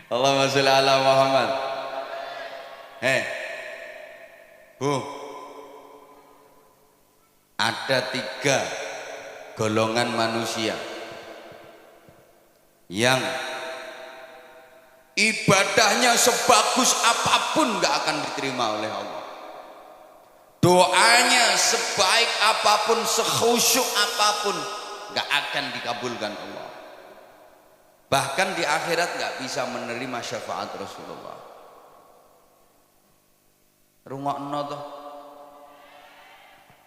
Allahumma sholli ala Muhammad. Bu, ada 3 golongan manusia yang ibadahnya sebagus apapun gak akan diterima oleh Allah. Doanya sebaik apapun, sekhusyuk apapun gak akan dikabulkan Allah. Bahkan di akhirat gak bisa menerima syafaat Rasulullah. Rungokno toh.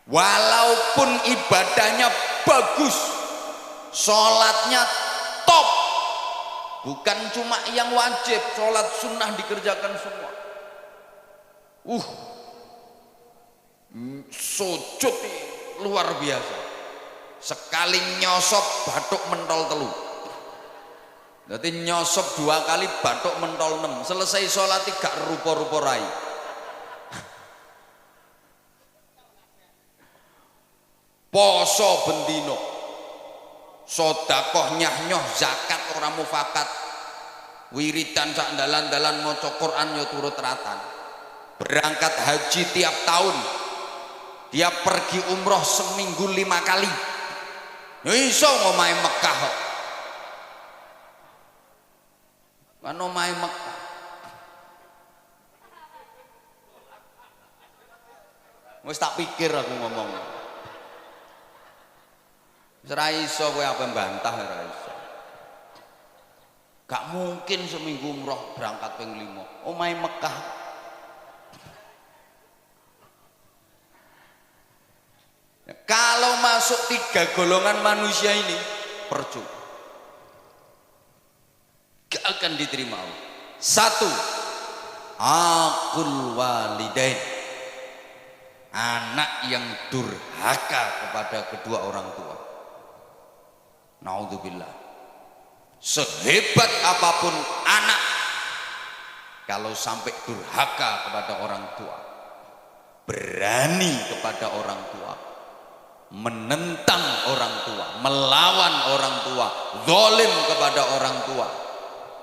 Walaupun ibadahnya bagus, sholatnya top, bukan cuma yang wajib, sholat sunnah dikerjakan semua. Sujud luar biasa. Sekali nyosop batuk mentol telu. Berarti nyosop 2 kali batuk mentol 6. Selesai sholat gak rupa-rupa rai. Poso bendino, sodakoh nyah-nyoh, zakat orang mufakat, wiridan sak dalan-dalan maca Quran yo turut ratan. Berangkat haji tiap tahun, dia pergi umroh seminggu 5 kali. Iso ngomahe Mekah kok. Kan omahe Mekah. Wis tak pikir aku ngomong. Ora iso kowe apa bantah ora iso. Gak mungkin seminggu umroh berangkat ping 5. Omahe Mekah. Kalau masuk 3 golongan manusia ini percuma. Gak akan diterima Allah. 1, aqul walidain. Anak yang durhaka kepada kedua orang tua. Naudzubillah. Sehebat apapun anak, kalau sampai durhaka kepada orang tua, berani kepada orang tua, menentang orang tua, melawan orang tua, zalim kepada orang tua,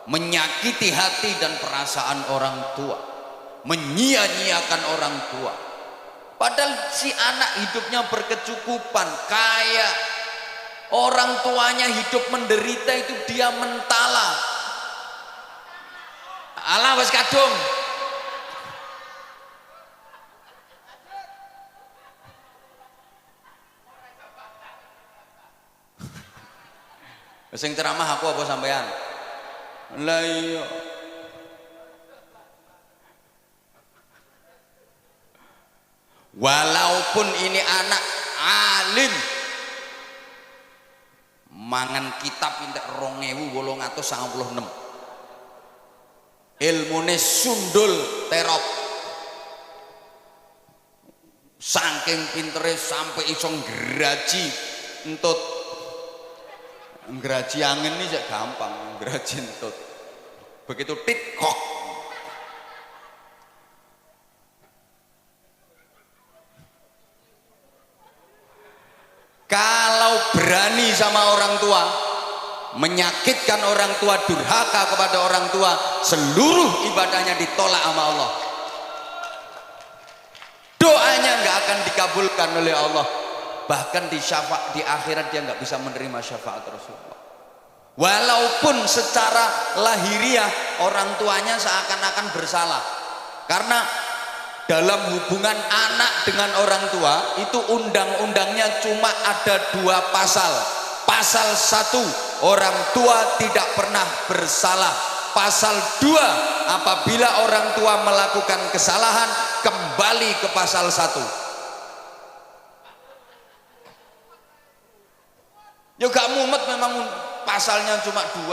menyakiti hati dan perasaan orang tua, menyia-nyiakan orang tua, padahal si anak hidupnya berkecukupan, kaya, orang tuanya hidup menderita, itu dia mentala. Alah wis kadung. Sing ceramah aku apa sampean? Lah iya. Walaupun ini anak alim, mangan kitab entek 2896, ilmune sundul terop, saking pintere sampai iso ngraji entut. Ngraji angin ini jak gampang, ngraji entut. Begitu tit kok. Kalau berani sama orang tua, menyakitkan orang tua, durhaka kepada orang tua, seluruh ibadahnya ditolak sama Allah. Doanya nggak akan dikabulkan oleh Allah. Bahkan di akhirat dia nggak bisa menerima syafaat Rasulullah. Walaupun secara lahiriah orang tuanya seakan-akan bersalah, karena dalam hubungan anak dengan orang tua itu undang-undangnya cuma ada 2 pasal. Pasal 1, orang tua tidak pernah bersalah. Pasal 2, apabila orang tua melakukan kesalahan, kembali ke pasal 1. Ya gak mumet, memang pasalnya cuma 2.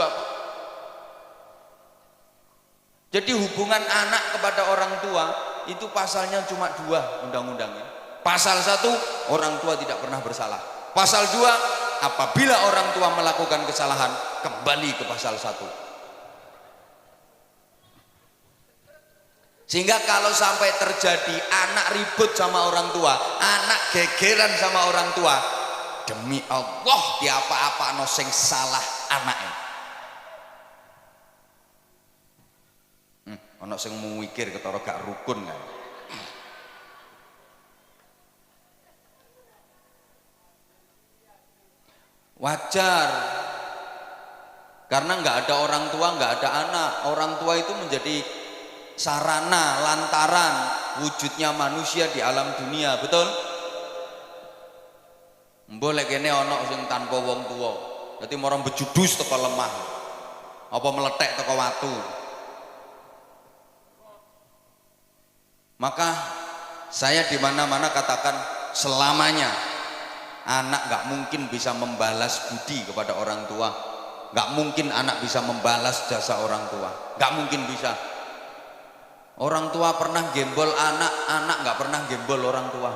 Jadi hubungan anak kepada orang tua itu pasalnya cuma 2 undang-undangnya. Pasal 1, orang tua tidak pernah bersalah. Pasal 2, apabila orang tua melakukan kesalahan, kembali ke pasal 1. Sehingga kalau sampai terjadi anak ribut sama orang tua, anak gegeran sama orang tua, demi Allah diapa-apa no sing salah anaknya. Ana sing mikir ketara gak rukun kan. Wajar. Karena nggak ada orang tua, nggak ada anak. Orang tua itu menjadi sarana, lantaran wujudnya manusia di alam dunia, betul? Boleh kene ana sing tanpa wong tua. Dadi marang bejudus teko lemah. Apa meletek teko watu. Maka saya di mana-mana katakan selamanya anak nggak mungkin bisa membalas budi kepada orang tua, nggak mungkin anak bisa membalas jasa orang tua, nggak mungkin bisa. Orang tua pernah gembol anak, anak nggak pernah gembol orang tua.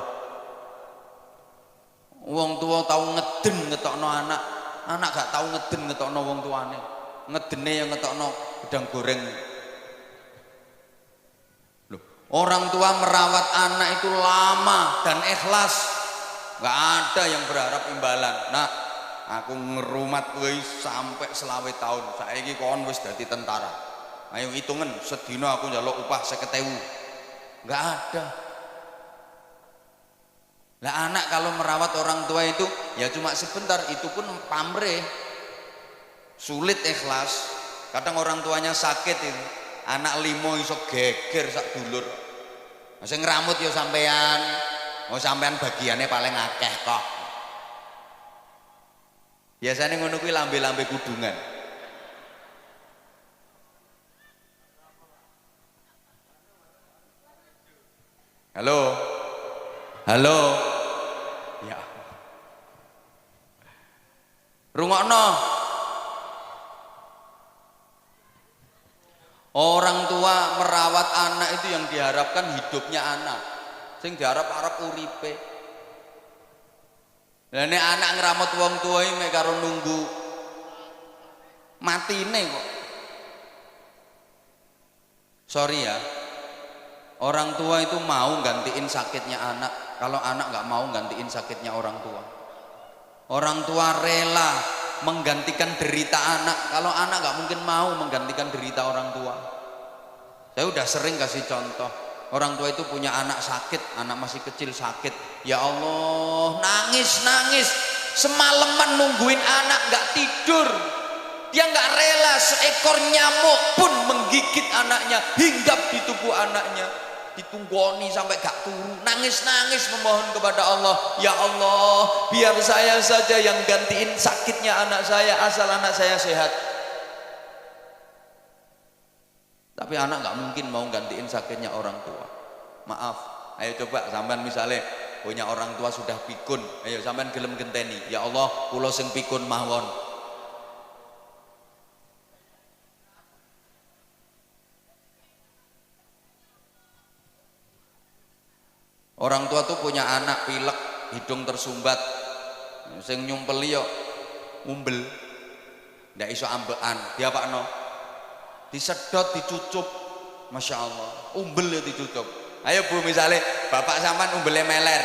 Wong tua tahu ngeden ngetokno anak, anak gak tahu ngeden ngetokno wong tuane. Ngedene yang ngetokno gedang goreng. Loh, orang tua merawat anak itu lama dan ikhlas, nggak ada yang berharap imbalan. Nah, aku ngerumat kowe sampai 20 tahun, saiki kon wis dadi tentara. Ayo hitungan sedina aku njaluk upah 50.000. Nggak ada. Lah anak kalau merawat orang tua itu ya cuma sebentar, itu pun pamrih, sulit ikhlas. Kadang orang tuanya sakit itu, anak limo iso geger sak dulur. Sing ngramut ya sampean, oh sampean bagiannya paling akeh kok. Biasanya ngono kuwi lambe-lambe kudungan. Halo. Halo. Ya. Rungokno. Orang tua merawat anak itu yang diharapkan hidupnya anak. Sing diharap-harap uripe. Lah nek anak ngramut wong tua iki mek karo nunggu matine kok. Sorry ya. Orang tua itu mau gantiin sakitnya anak, kalau anak nggak mau gantiin sakitnya orang tua. Orang tua rela menggantikan derita anak, kalau anak nggak mungkin mau menggantikan derita orang tua. Saya udah sering kasih contoh, orang tua itu punya anak sakit, anak masih kecil sakit, ya Allah nangis semalaman nungguin anak nggak tidur. Dia nggak rela seekor nyamuk pun menggigit anaknya, hinggap di tubuh anaknya, ditunggoni sampai gak turu, nangis memohon kepada Allah, ya Allah biar saya saja yang gantiin sakitnya anak saya asal anak saya sehat. Tapi anak nggak mungkin mau gantiin sakitnya orang tua. Maaf, ayo coba sampean misalnya punya orang tua sudah pikun, ayo sampean gelem genteni, ya Allah kula sing pikun mawon. Orang tua tuh punya anak pilek, hidung tersumbat, sing nyumpeli yo umbel, ndak iso ambekan, diapakno? Disedot, dicucup, masya Allah, umbel ya dicucup. Ayo bu, misalnya bapak sampean umbelnya meler,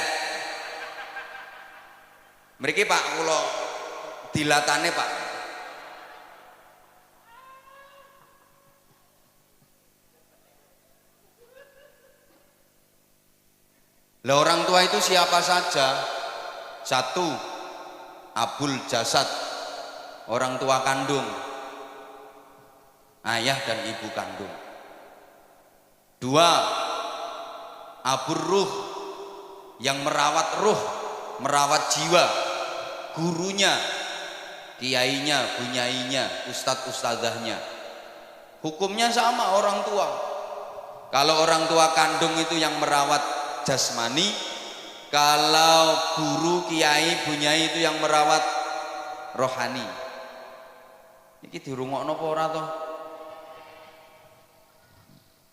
mriki pak kula dilatane pak. Lah orang tua itu siapa saja? Satu, abul jasad, orang tua kandung, ayah dan ibu kandung. Dua, abur ruh, yang merawat ruh, merawat jiwa, gurunya, kiainya, bunyainya, ustadz-ustadzahnya. Hukumnya sama orang tua. Kalau orang tua kandung itu yang merawat jasmani, kalau guru, kiai, bunyai itu yang merawat rohani. Ini dirungokno apa ora toh?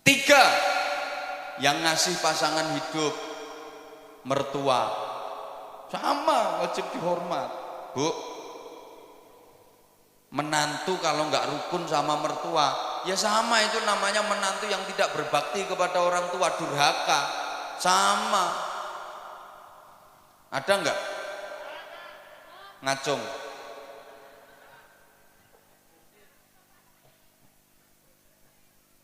Tiga, yang ngasih pasangan hidup, mertua, sama wajib dihormat. Bu, menantu kalau nggak rukun sama mertua, ya sama, itu namanya menantu yang tidak berbakti kepada orang tua, durhaka. Sama. Ada enggak? Ngacung.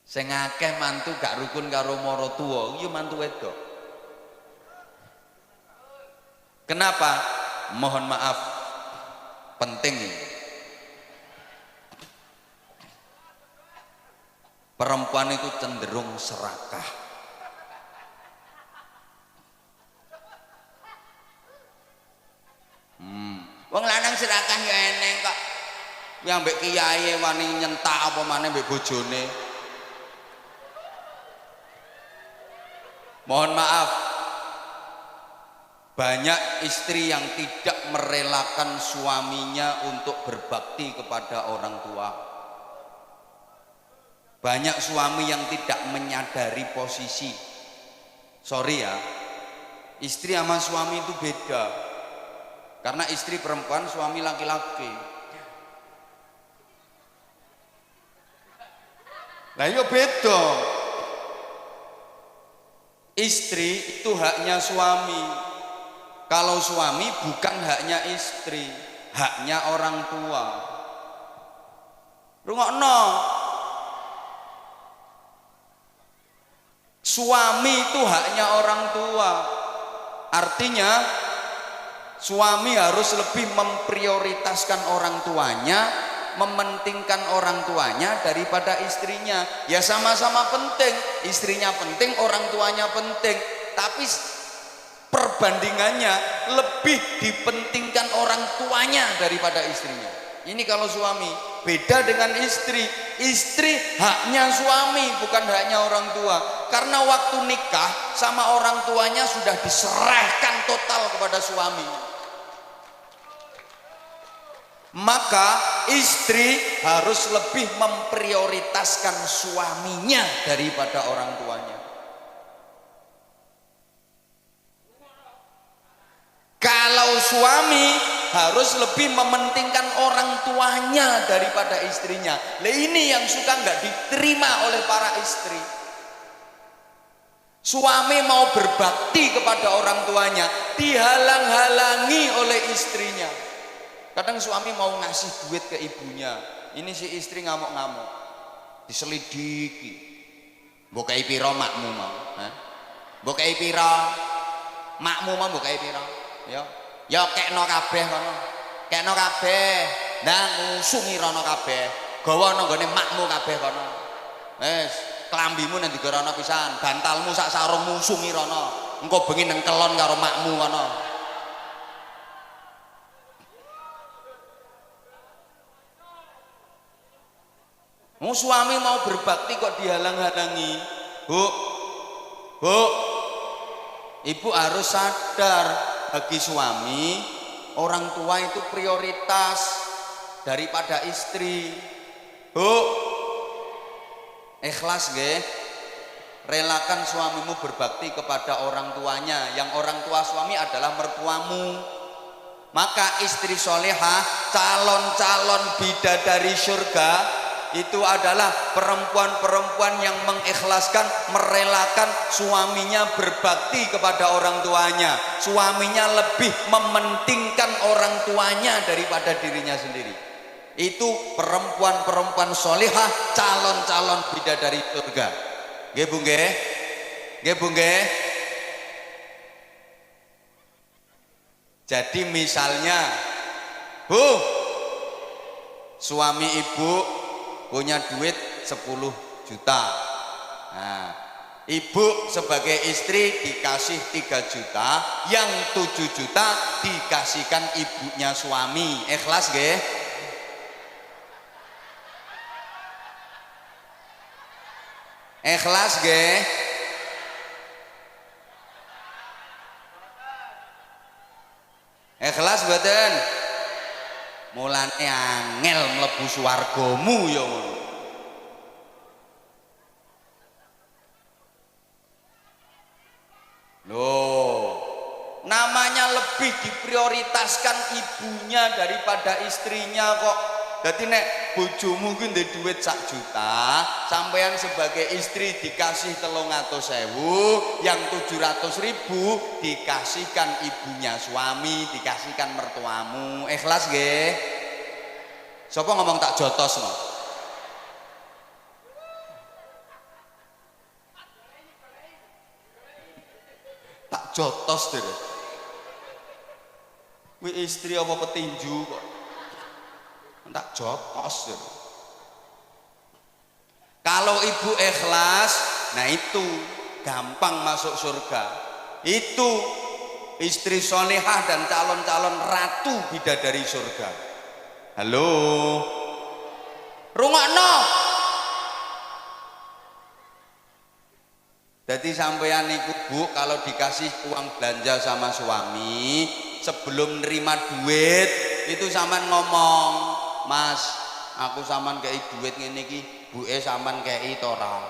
Sing akeh mantu gak rukun karo maratuwa iki mantu wedok. Kenapa? Mohon maaf, penting ini. Perempuan itu cenderung serakah. Wong lanang serakah ya eneng kok. Yang mbek kiai wani nyentak apa maneh mbek bojone. Mohon maaf, banyak istri yang tidak merelakan suaminya untuk berbakti kepada orang tua. Banyak suami yang tidak menyadari posisi. Sorry ya, istri sama suami itu beda. Karena istri perempuan, suami laki-laki. Nah iya beda. Istri itu haknya suami. Kalau suami bukan haknya istri, haknya orang tua. Rungokno. Suami itu haknya orang tua. Artinya suami harus lebih memprioritaskan orang tuanya, mementingkan orang tuanya daripada istrinya. Ya sama-sama penting, istrinya penting, orang tuanya penting, tapi perbandingannya lebih dipentingkan orang tuanya daripada istrinya. Ini kalau suami. Beda dengan istri. Istri haknya suami, bukan haknya orang tua. Karena waktu nikah sama orang tuanya sudah diserahkan total kepada suami. Maka istri harus lebih memprioritaskan suaminya daripada orang tuanya. Kalau suami harus lebih mementingkan orang tuanya daripada istrinya. Lah ini yang suka nggak diterima oleh para istri. Suami mau berbakti kepada orang tuanya, dihalang-halangi oleh istrinya. Kadang suami mau ngasih duit ke ibunya, ini si istri ngamuk-ngamuk, diselidiki. Mbok kei pira makmu mau? Mbok kei pira makmu mau? Mbok kei pira? Ya kekno kabeh kono. Kekno kabeh. Ndang ngusungi rono kabeh. Gawa nang gone makmu kabeh kono. Wis, klambimu nang digarono pisan, bantalmu sak sarungmu sungi rono. Engko bengi nang kelon karo makmu kono. Suami mau berbakti kok dihalang-halangi. Bu, ibu harus sadar, bagi suami orang tua itu prioritas daripada istri. Bu, ikhlas nggih, relakan suamimu berbakti kepada orang tuanya. Yang orang tua suami adalah mertuamu. Maka istri solehah, calon-calon bidadari surga itu adalah perempuan-perempuan yang mengikhlaskan, merelakan suaminya berbakti kepada orang tuanya. Suaminya lebih mementingkan orang tuanya daripada dirinya sendiri. Itu perempuan-perempuan solihah, calon-calon bidadari surga. Nggih Bu nggih? Nggih Bu nggih? Jadi misalnya, Bu, suami ibu punya duit 10 juta. Nah, ibu sebagai istri dikasih 3 juta, yang 7 juta dikasihkan ibunya suami. Ikhlas nggih? Ikhlas nggih? Ikhlas mboten? Mulane angel mlebu swargamu ya ngono. Loh, namanya lebih diprioritaskan ibunya daripada istrinya kok. Jadi nek bojomu ku ndek duit 1 juta, sampean sebagai istri dikasih 300.000, yang 700.000 dikasihkan ibunya suami, dikasihkan mertuamu. Ikhlas nggih? Sapa ngomong tak jotos no? jotos deh. Kuwi istri apa petinju kok. Tak jotos deh. Kalau ibu ikhlas, nah itu gampang masuk surga. Itu istri solehah dan calon-calon ratu bidadari surga. Halo, rungokno. Jadi sampeyan iku Bu, kalau dikasih uang belanja sama suami, sebelum nerima duit itu sampean ngomong, "Mas, aku sampean kei duit ngene iki, buke sampean kei to ora?"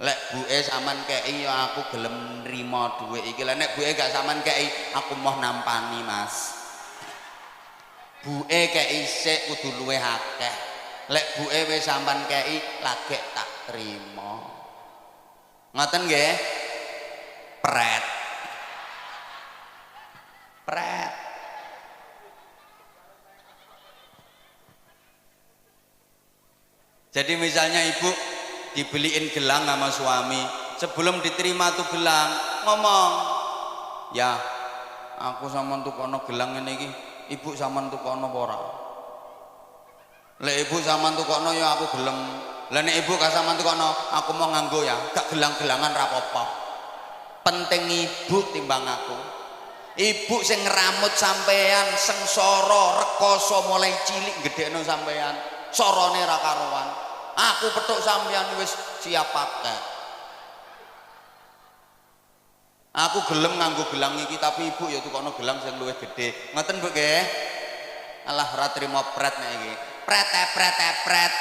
Lek buke sampean kei ya aku gelem nrimo duit iki. Lah nek buke gak sampean kei, aku mau nampani, Mas. Buke kei sik kudu luwih akeh. Lek buke wis sampean kei, lagek tak trimo. Ngoten nggih? Pret. Pret. Jadi misalnya ibu dibeliin gelang sama suami, sebelum diterima tuh gelang ngomong, "Ya, aku sampean tukono gelang ngene iki, ibu sampean tukono apa ora?" Lek ibu sampean tukono ya aku gelem. Lah nek ibu gak sampean tukono, aku mau nganggo ya, gak gelang-gelangan ra apa-apa. Penting ibu timbang aku. Ibu sing ngramut sampean, sengsara, rekoso mulai cilik gedhekno sampean, sorone ra karuan. Aku petuk sampean wis siap pakai. Aku gelem nganggo gelang iki, tapi ibu ya tukono gelang sing luwih gedhe. Ngoten Bu nggih? Alah ora trimo pret nek iki. Pret.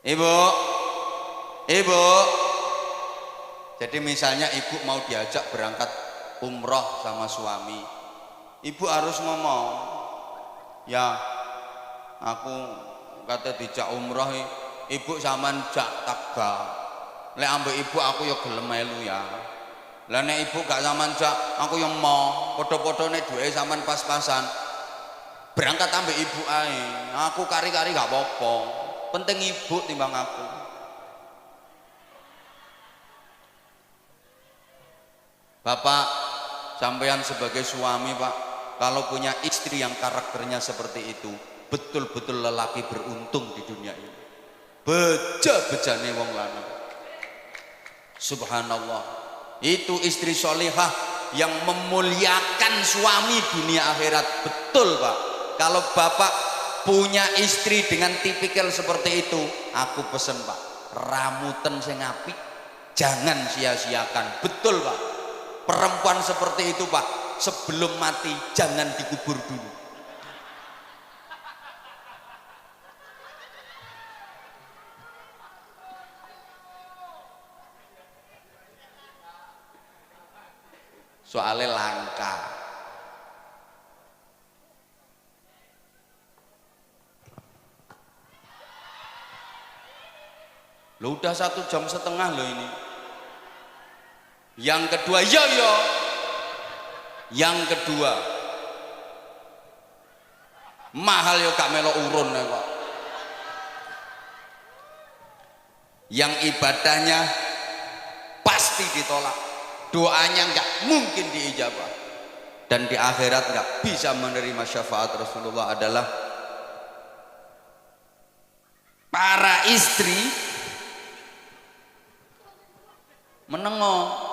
Ibu, jadi misalnya ibu mau diajak berangkat umroh sama suami, ibu harus ngomong, "Ya, aku kata dijak umroh, ibu sampean jak tagal. Lek ambek ibu aku ya gelem melu ya. Lah nek ibu gak sampean jak, aku ya mau padha-padhane duwe sampean pas-pasan. Berangkat ambek ibu ae. Aku kari-kari gak apa-apa. Penting ibu timbang aku." Bapak, sampean sebagai suami Pak, kalau punya istri yang karakternya seperti itu, betul-betul lelaki beruntung di dunia ini. Beja-bejane wong lanang. Subhanallah. Itu istri solehah yang memuliakan suami dunia akhirat. Betul Pak. Kalau Bapak punya istri dengan tipikal seperti itu, aku pesen Pak, ramuten sing apik jangan sia-siakan. Betul Pak. Perempuan seperti itu Pak, sebelum mati jangan dikubur dulu. Soalnya langka. Lo udah 1,5 jam loh ini. Yang kedua, yang kedua, mahal yo gak melo urun ya Pak. Yang ibadahnya pasti ditolak, doanya nggak mungkin diijabah, dan di akhirat nggak bisa menerima syafaat Rasulullah adalah para istri menengok.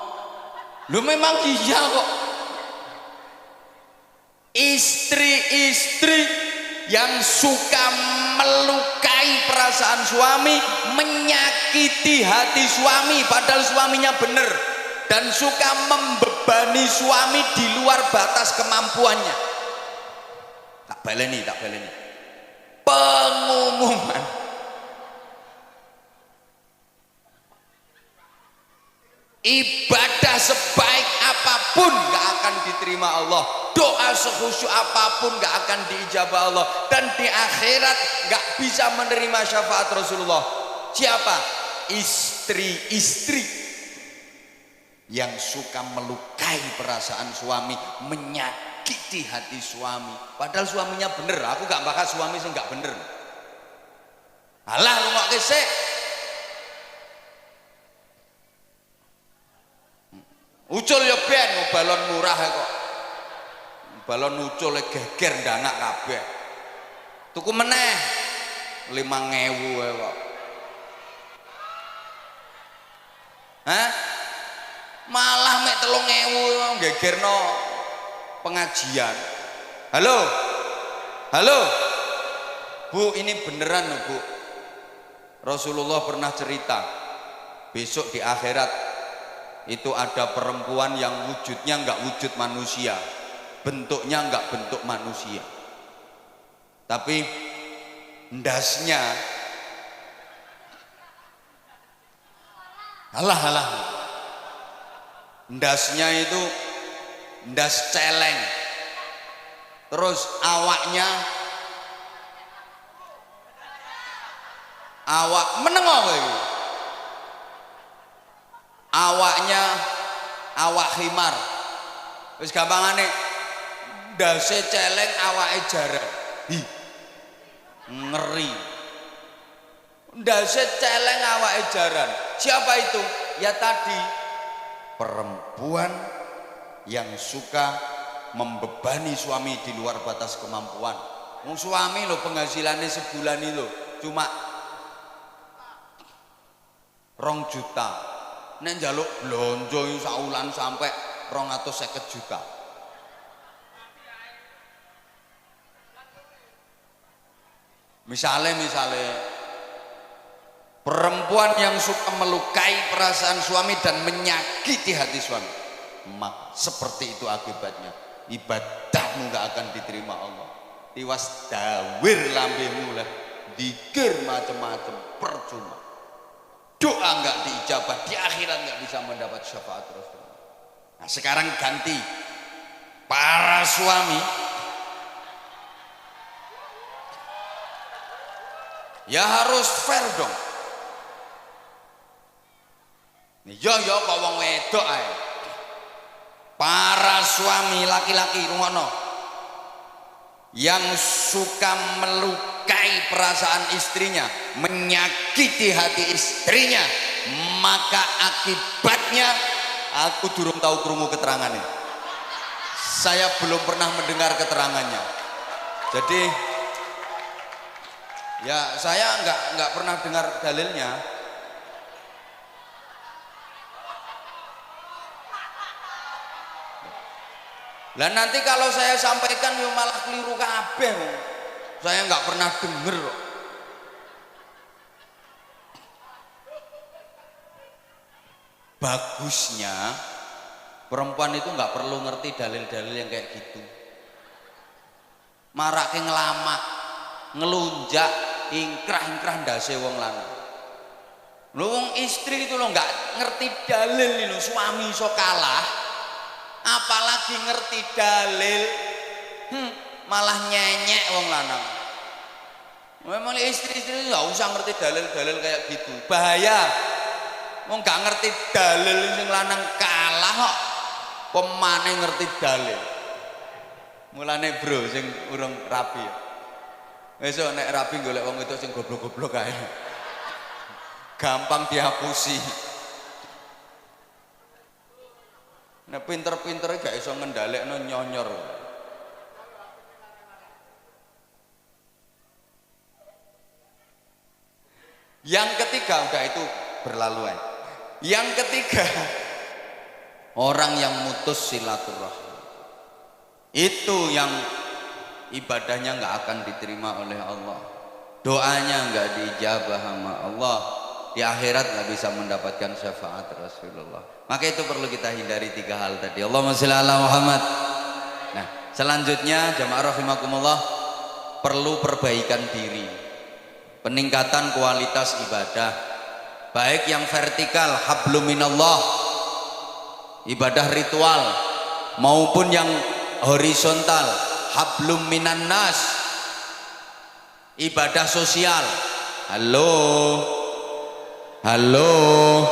Lu memang iya kok. Istri-istri yang suka melukai perasaan suami, menyakiti hati suami padahal suaminya benar, dan suka membebani suami di luar batas kemampuannya. Tak baleni. Pengumuman. Ibadah sebaik apapun gak akan diterima Allah, doa sekhusyuk apapun gak akan diijabah Allah, dan di akhirat gak bisa menerima syafaat Rasulullah. Siapa? Istri-istri yang suka melukai perasaan suami, menyakiti hati suami padahal suaminya bener. Aku gak bakal suami sih gak bener. Alah rungokke sik. Ucul ya ben balon murah kok. Balon ucul geger ndanak kabeh. Tuku meneh 5.000 kok. Hah? Malah mek 3.000 gegerno pengajian. Halo? Halo? Bu, ini beneran loh, Bu. Rasulullah pernah cerita, besok di akhirat itu ada perempuan yang wujudnya enggak wujud manusia, bentuknya enggak bentuk manusia, tapi ndasnya alah ndasnya itu ndas celeng, terus awaknya awak menengok lagi, awaknya awak khimar, wis gampangane ndase celeng awake jaran. Hi, ngeri. Ndase celeng awake jaran. Siapa itu? Ya tadi perempuan yang suka membebani suami di luar batas kemampuan. Wong suami lo penghasilannya sebulan itu cuma 2 juta. Nek njaluk blonjo saulan sampai 250 juta. Misalnya perempuan yang suka melukai perasaan suami dan menyakiti hati suami, maka seperti itu akibatnya, ibadahmu gak akan diterima Allah. Tiwas dawir lambemu lah, dikir macam-macam, percuma. Doa nggak diijabah, di akhirat nggak bisa mendapat syafaat Rasulullah. Nah sekarang ganti, para suami ya harus fair dong. Yo kok wong wedok ae. Para suami laki-laki rungono yang suka melukai perasaan istrinya, menyakiti hati istrinya, maka akibatnya aku durung tahu krungu keterangannya. Saya belum pernah mendengar keterangannya. Jadi ya saya nggak pernah dengar dalilnya. Lah nanti kalau saya sampaikan yo malah keliru kabeh. Saya nggak pernah denger. Bagusnya perempuan itu nggak perlu ngerti dalil-dalil yang kayak gitu. Marake ngelamak, ngelunjak, ingkrah-ingkrah ndase wong lanang. Lho wong istri itu lo nggak ngerti dalil lho, suami iso kalah. Apalagi ngerti dalil, malah nyenyek wong lanang. Memang istri-istri nggak usah ngerti dalil-dalil kayak gitu, bahaya. Wong nggak ngerti dalil sing lanang kalah kok, pemane ngerti dalil. Mulane bro, sing urung rapi, besok nek rapi golek wong itu sing goblok-goblok kae, gampang dihapusi. Nah pinter-pinternya gak iso ngendalekno nyonyor. Yang ketiga udah itu berlaluan. Yang ketiga orang yang mutus silaturahmi. Itu yang ibadahnya nggak akan diterima oleh Allah. Doanya nggak diijabah sama Allah. Di akhirat nggak bisa mendapatkan syafaat Rasulullah. Maka itu perlu kita hindari 3 hal tadi. Allahumma sholli ala Muhammad. Nah selanjutnya jamaah rahimakumullah, perlu perbaikan diri, peningkatan kualitas ibadah, baik yang vertikal hablum minallah, ibadah ritual, maupun yang horizontal hablum minan nas, ibadah sosial. Halo,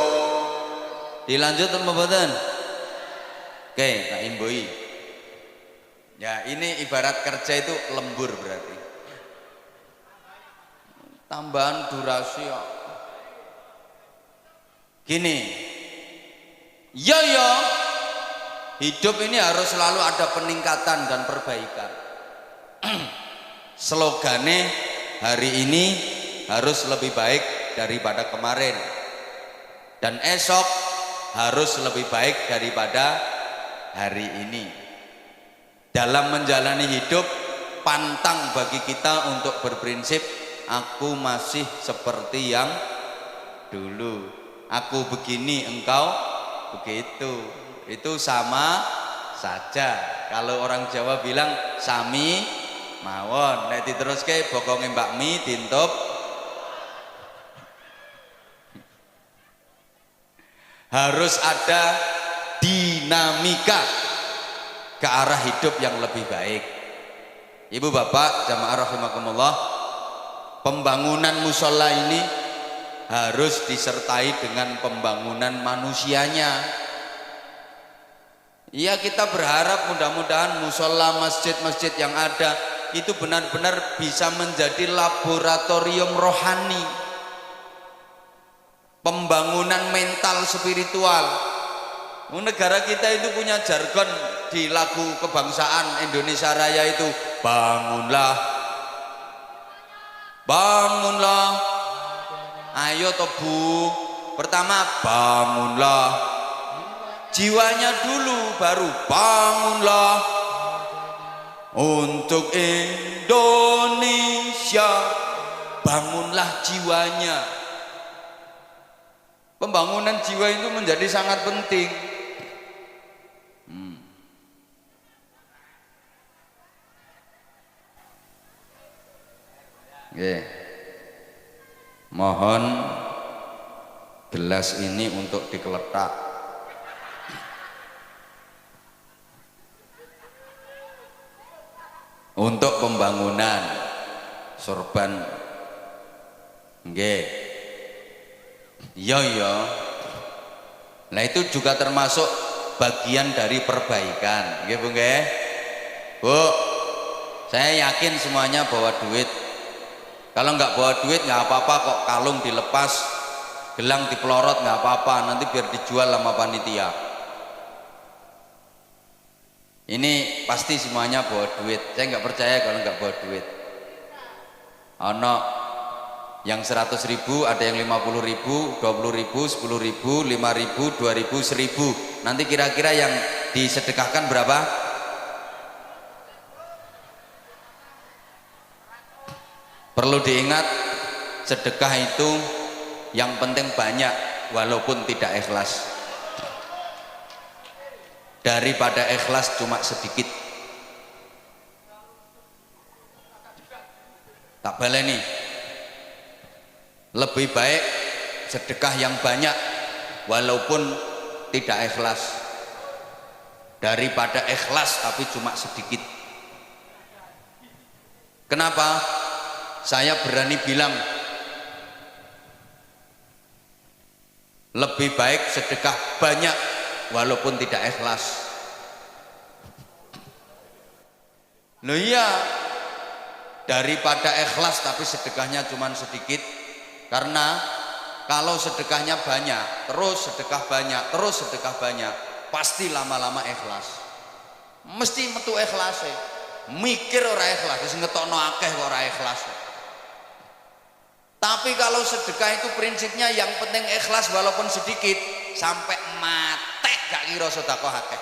dilanjut apa mboten? Oke, Kak Imboi. Ya, ini ibarat kerja itu lembur berarti. tambahan durasi ya. Gini, ya hidup ini harus selalu ada peningkatan dan perbaikan. Slogane hari ini harus lebih baik daripada kemarin, dan esok harus lebih baik daripada hari ini. Dalam menjalani hidup, pantang bagi kita untuk berprinsip aku masih seperti yang dulu, aku begini engkau begitu. Itu sama saja. Kalau orang Jawa bilang sami mawon, nek diteruske bokonge Mbak Mi dintup. Harus ada dinamika ke arah hidup yang lebih baik. Ibu bapak jamaah rahimakumullah, pembangunan musola ini harus disertai dengan pembangunan manusianya. Iya, kita berharap mudah-mudahan musola, masjid-masjid yang ada itu benar-benar bisa menjadi laboratorium rohani, pembangunan mental spiritual. Negara kita itu punya jargon di lagu kebangsaan Indonesia Raya itu, bangunlah, bangunlah, ayo toh Bu. Pertama bangunlah jiwanya dulu, baru bangunlah untuk Indonesia, bangunlah jiwanya. Pembangunan jiwa itu menjadi sangat penting. Mohon gelas ini untuk dikeletak. Untuk pembangunan sorban. Nggih. Iya. Nah itu juga termasuk bagian dari perbaikan. Nggih Bu nggih. Bu, saya yakin semuanya bawa duit. Kalau nggak bawa duit nggak apa-apa kok, kalung dilepas, gelang dipelorot nggak apa-apa, nanti biar dijual sama panitia. Ini pasti semuanya bawa duit. Saya nggak percaya kalau nggak bawa duit. Ono yang 100.000, ada yang 50.000, 20.000, 10.000, 5.000, 2.000, 1.000. Nanti kira-kira yang disedekahkan berapa? Perlu diingat, sedekah itu yang penting banyak walaupun tidak ikhlas, daripada ikhlas cuma sedikit. Tak baleni, lebih baik sedekah yang banyak walaupun tidak ikhlas daripada ikhlas tapi cuma sedikit. Kenapa? Saya berani bilang lebih baik sedekah banyak walaupun tidak ikhlas. Loh iya, daripada ikhlas tapi sedekahnya cuma sedikit. Karena kalau sedekahnya banyak, terus sedekah banyak, terus sedekah banyak, pasti lama-lama ikhlas. Mesti metu ikhlas. Mikir ora ikhlas, wis ngetokno akeh kok ora ikhlas. Tapi kalau sedekah itu prinsipnya yang penting ikhlas walaupun sedikit, sampai mate gak kira sedekah akeh.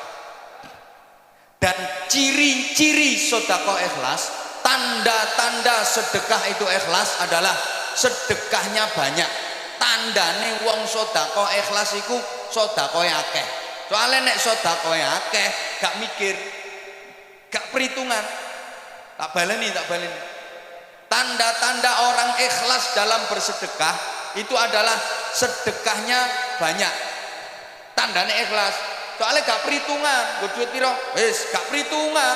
Dan ciri-ciri sedekah ikhlas, tanda-tanda sedekah itu ikhlas adalah sedekahnya banyak. Tandane wong sedekah ikhlas iku sedekah akeh. Soalnya nek sedekah akeh gak mikir, gak perhitungan. Tak baleni. Tanda-tanda orang ikhlas dalam bersedekah itu adalah sedekahnya banyak. Tandanya ikhlas. Soalnya gak perhitungan, gue duit piro, wis gak perhitungan.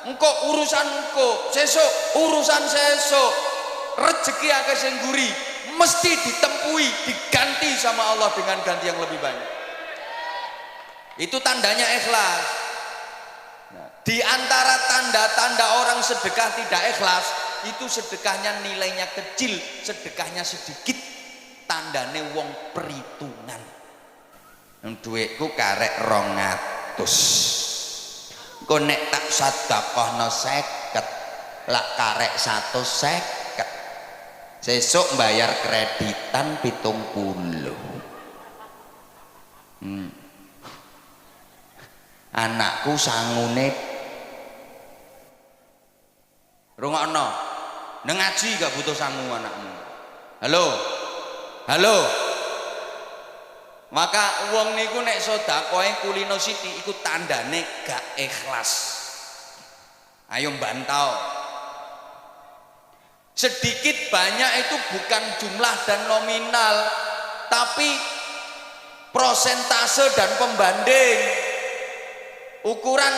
Engko urusan engko, sesuk urusan sesuk. Rezeki akeh sing guri, mesti ditempui, diganti sama Allah dengan ganti yang lebih banyak. Itu tandanya ikhlas. Di antara tanda-tanda orang sedekah tidak ikhlas, itu sedekahnya nilainya kecil, sedekahnya sedikit, tandane wong perhitungan. Duitku karek 200, kok nek tak sedekahno 50, lak karek 150, sesuk bayar kreditan 70. Anakku sangune rungokno nang ngaji gak butuh sangu anakmu. Halo, maka wong niku nek sedekahe kulino sithik iku tandane gak ikhlas. Ayo bantau. Sedikit banyak itu bukan jumlah dan nominal, tapi prosentase dan pembanding. Ukuran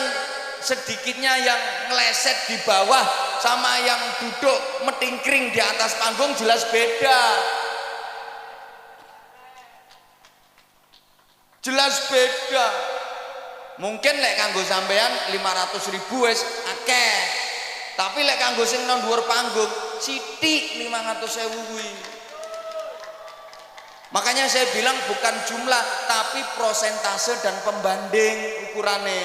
sedikitnya yang ngeleset di bawah sama yang duduk metingkring di atas panggung jelas beda. Jelas beda. Mungkin lek kanggo sampean 500.000 wis akeh. Tapi lek kanggo sing nang dhuwur panggung sithik 500.000 kuwi. Makanya saya bilang bukan jumlah tapi prosentase dan pembanding ukurannya.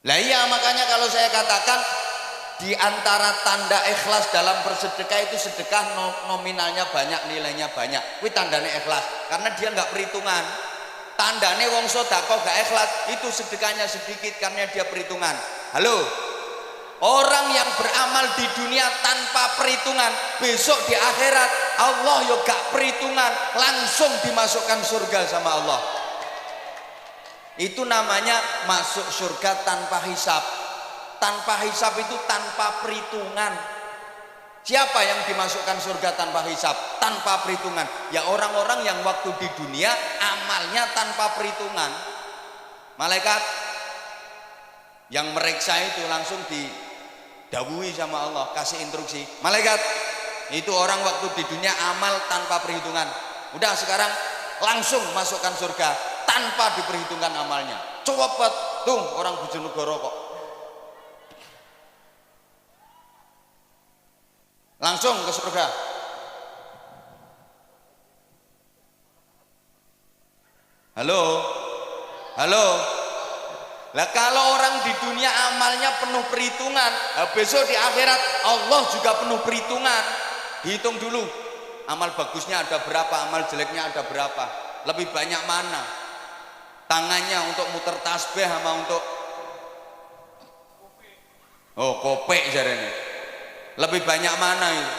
Lah iya, makanya kalau saya katakan di antara tanda ikhlas dalam bersedekah itu sedekah nominalnya banyak, nilainya banyak. Kuwi tandane ikhlas karena dia nggak perhitungan. Tandane wong sedekah gak ikhlas itu sedekahnya sedikit karena dia perhitungan. Halo. Orang yang beramal di dunia tanpa perhitungan, besok di akhirat Allah yo gak perhitungan, langsung dimasukkan surga sama Allah. Itu namanya masuk surga tanpa hisab. Tanpa hisab itu tanpa perhitungan. Siapa yang dimasukkan surga tanpa hisab, tanpa perhitungan? Ya orang-orang yang waktu di dunia amalnya tanpa perhitungan. Malaikat yang meriksa itu langsung didhawuhi sama Allah, kasih instruksi. Malaikat, itu orang waktu di dunia amal tanpa perhitungan. Udah sekarang langsung masukkan surga tanpa diperhitungkan amalnya. Cepet tuh orang Bojonegoro kok. Langsung ke surga. Halo. Lah kalau orang di dunia amalnya penuh perhitungan, besok di akhirat Allah juga penuh perhitungan. Dihitung dulu, amal bagusnya ada berapa, amal jeleknya ada berapa, lebih banyak mana tangannya untuk muter tasbih sama untuk kopek jarene, lebih banyak mana itu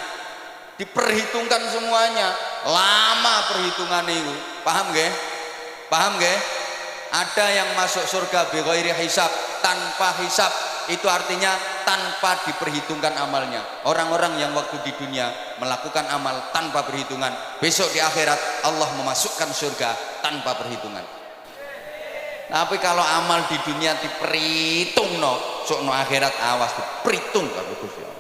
diperhitungkan semuanya. Lama perhitungan itu, paham gak? Ada yang masuk surga bi ghairi hisab, tanpa hisab, itu artinya tanpa diperhitungkan amalnya. Orang-orang yang waktu di dunia melakukan amal tanpa perhitungan, besok di akhirat Allah memasukkan surga tanpa perhitungan. Tapi kalau amal di dunia diperhitung sok no akhirat awas diperhitung kalau Gusti Allah.